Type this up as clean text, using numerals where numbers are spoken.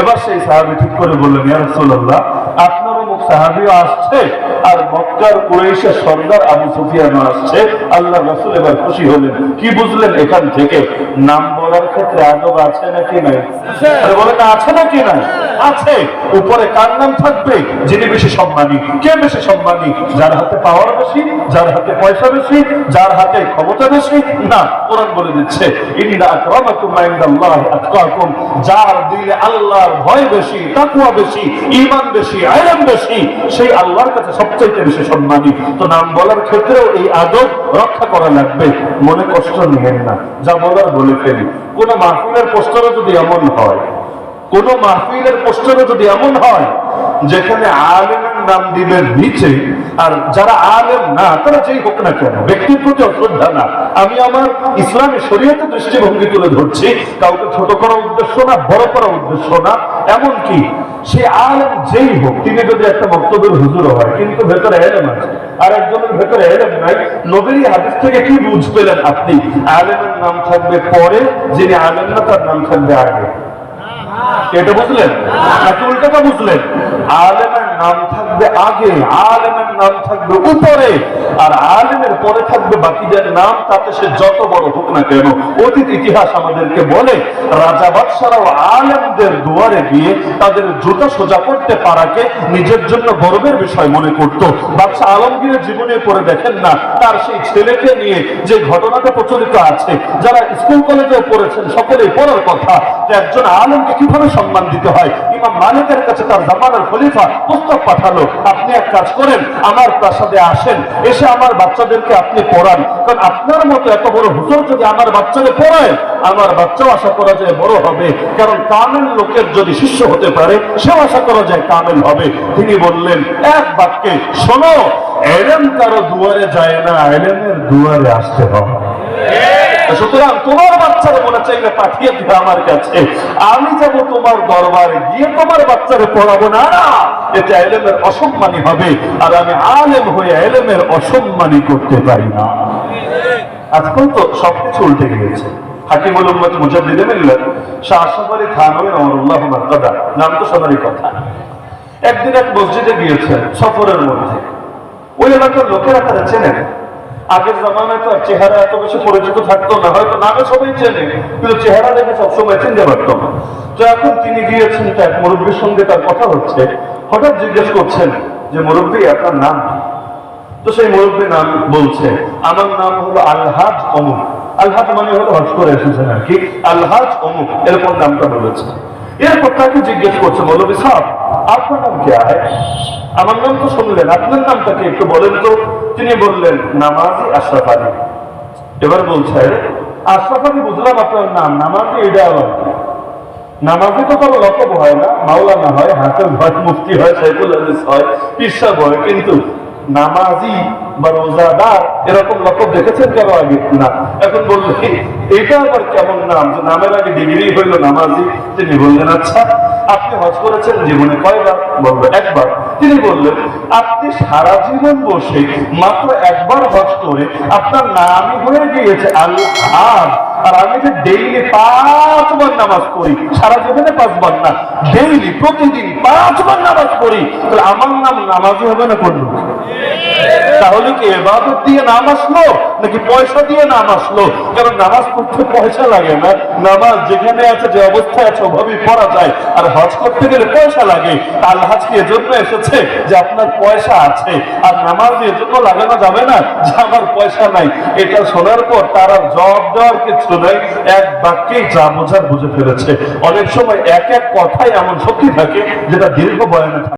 এবার সেই সাহাবী ঠিক করে বললেন, ইয়া রাসূলুল্লাহ, আপনার অমুক সাহাবীও আসছে আর মক্কার কুরাইশের সর্দার আবু সুফিয়ানও আসছে। আল্লাহ রাসূল এবার খুশি হলেন। কি বুঝলেন এখান থেকে? নাম বলার ক্ষেত্রে আদব আছে নাকি নাই? আরে বলেন না, আছে নাকি নাই? আছে। উপরে কার নাম থাকবে? যিনি বেশি সম্মানী। কে বেশি সম্মানী? যার হাতে পাওয়ার বেশি, যার হাতে পয়সা বেশি, যার হাতে ক্ষমতা বেশি? না, কোরআন বলে দিচ্ছে, ইন্না আকরামাকুম ইনদাল্লাহি আতকাকুম, যার দিলে আল্লাহর ভয় বেশি, তাকওয়া বেশি, ঈমান বেশি, ইলম বেশি, সেই আল্লাহর কাছে সবচেয়ে বেশি সম্মানী। তো নাম বলার ক্ষেত্রেও এই আদব রক্ষা করা লাগবে। মনে কষ্ট নিয়েন না, যা বলার বলে ফেলি। কোন মাহফিলের পোস্টারে যদি এমন হয়, কোন মাহফিলের পোস্টারে যদি এমন হয় যেখানে আলেমের নাম দিবেন নিচে, আর যারা আলেম না তারা যেই হোক না কেন, ব্যক্তির প্রতি অশ্রদ্ধা না, আমি আমার ইসলামী শরীয়তের দৃষ্টিভঙ্গি তুলে ধরছি, কাউকে ছোট করার উদ্দেশ্য না, বড় করার উদ্দেশ্য না। এমনকি সে আলেম যেই হোক, তিনি যদি একটা বক্তব্যের হুজুর হয় কিন্তু ভেতরে এলেম আছে, আর একজনের ভেতরে এলেম নাই, নবীর হাদিস থেকে কি বুঝ পেলেন আপনি? আলেমের নাম থাকবে পরে, যিনি আলেম না তার নাম থাকবে আগে। এটা বুঝলেন নাকি উল্টাটা বুঝলেন? আলেমের নাম থাকবে আগে, আলেমের নাম থাকবে উপরে, আর আলেমের পরে থাকবে বাকিদের নাম, তাতে সে যত বড় হোক না কেন। অতীত ইতিহাস আমাদেরকে বলে, রাজা বাদশারাও আলেমদের দুয়ারে গিয়ে তাদের জুতা সোজা করতে পারাকে নিজের জন্য গর্বের বিষয় মনে করত। বাদশা আলমগীরের জীবনে পড়ে দেখেন না, তার সেই ছেলেকে নিয়ে যে ঘটনাটা প্রচলিত আছে, যারা স্কুল কলেজেও পড়েছেন সকলেই পড়ার কথা, যে একজন আলেমকে কিভাবে সম্মান দিতে হয়। ইমাম মালিকের কাছে তার জামানার খলিফা প্রস্তাব পাঠালো, আপনি এক কাজ করেন, আমার প্রাসাদে আসেন, এসে আমার বাচ্চাদেরকে আপনি পড়ান, কারণ আপনার মতো এত বড় হুজুর যদি আমার বাচ্চাকে পড়ায়, আমার বাচ্চাও আশা করা যায় বড় হবে, কারণ কামেল লোকের যদি শিষ্য হতে পারে সেও আশা করা যায় কামেল হবে। তিনি বললেন এক বাক্যে, শোনো, এলেম কারো দুয়ারে যায় না, এলেমের দুয়ারে আসতে হবে। সুতরাং তোমার বাচ্চারে মনে চাইলে পাঠিয়ে দিবে আমার কাছে, আমি যাব তোমার দরবারে, গিয়ে তোমার বাচ্চারে পড়াবো না, এটা এলেমের অসম্মানী হবে, আর আমি আলেম হয়ে এলেমের অসম্মানী করতে পারি না। আজকাল তো সবকিছু উল্টে গিয়েছে। হাকিমুল উম্মত মুজাদ্দিদে মিল্লাত শাহ আশরাফ আলী থানভী রাহিমাহুল্লাহ মারকাদা, নাম তো সবারই কথা। একদিন এক মসজিদে গিয়েছেন সফরের মধ্যে, ওই এলাকার লোকেরা তারা চেনেন। আগের জামানায় তো চেহারা এত বেশি পরিচিত থাকতো না, হয়তো নামে সবাই চেনে কিন্তু চেহারা দেখে সবসময় চিনতে পারতো না। তো এখন তিনি গিয়েছেন, এক মুরব্বীর সঙ্গে তার কথা হচ্ছে, হঠাৎ জিজ্ঞেস করছেন যে মুরব্বী আপনার নাম কি? তো সেই মুরব্বী নাম বলছে, আমার নাম হলো আলহাজ অমুক। আলহাজ মানে হলো হজ করে এসেছেন আর কি, আলহাজ অমুক এরকম নামটা বলেছে। এরপর তাকে জিজ্ঞেস করছে, মৌলভী সাহেব আপনার নাম কে? আমার নাম তো শুনলেন, আপনার নামটাকে একটু বলেন তো। তিনি বললেন, নামাজি আশরাফ আলী। এবার বলছে, আশরাফ আলী বুঝলাম আপনার নাম, নামাজি এটা আবার নামাজি তো কারো লকব হয় না, মাওলানা হয়, হাফেজ হয়, মুফতি হয়, সাইফুল হাদিস হয়, পীর সাহেব হয়, কিন্তু নামাজি বা রোজাদার এরকম লকব দেখেছেন কেন আগে? না। এখন বললেন এটা আবার কেমন নাম যে নামের আগে ডিগ্রি হইল নামাজি? তিনি বললেন, আচ্ছা আপনি হজ করেছেন জীবনে কয়বার? বললো একবার। তিনি বললেন, আপনি সারা জীবন বসে মাত্র একবার হজ করে আপনার নামই হয়ে গিয়েছে আল হাজ, আর আমি যে ডেইলি 5 বার নামাজ পড়ি, সারা জীবনে 5 বার না, ডেইলি প্রতিদিন 5 বার নামাজ পড়ি, তাহলে আমার নাম নামাজি হবে না? করলো তাহলে কি ইবাদত দিয়ে নাম আসলো নাকি পয়সা দিয়ে নাম আসলো? কারণ নামাজ পড়তে পয়সা লাগে না, নামাজ যেখানে আছে যে অবস্থায় আছে ওভাবেই পড়া যায়, আর হজ করতে গেলে পয়সা লাগে। আল্লাহ কি এজন্য এসেছে যে আপনার পয়সা আছে, আর নামাজ এজন্য লাগানো যাবে না যে আমার পয়সা নাই। এটা শোনার পর তারা জবাব দেওয়ার কিছু নাই, এক বাক্যেই যা বোঝার বুঝে ফেলেছে। অনেক সময় এক এক কথাই এমন শক্তি থাকে যেটা দীর্ঘ বয়ানে থাকে।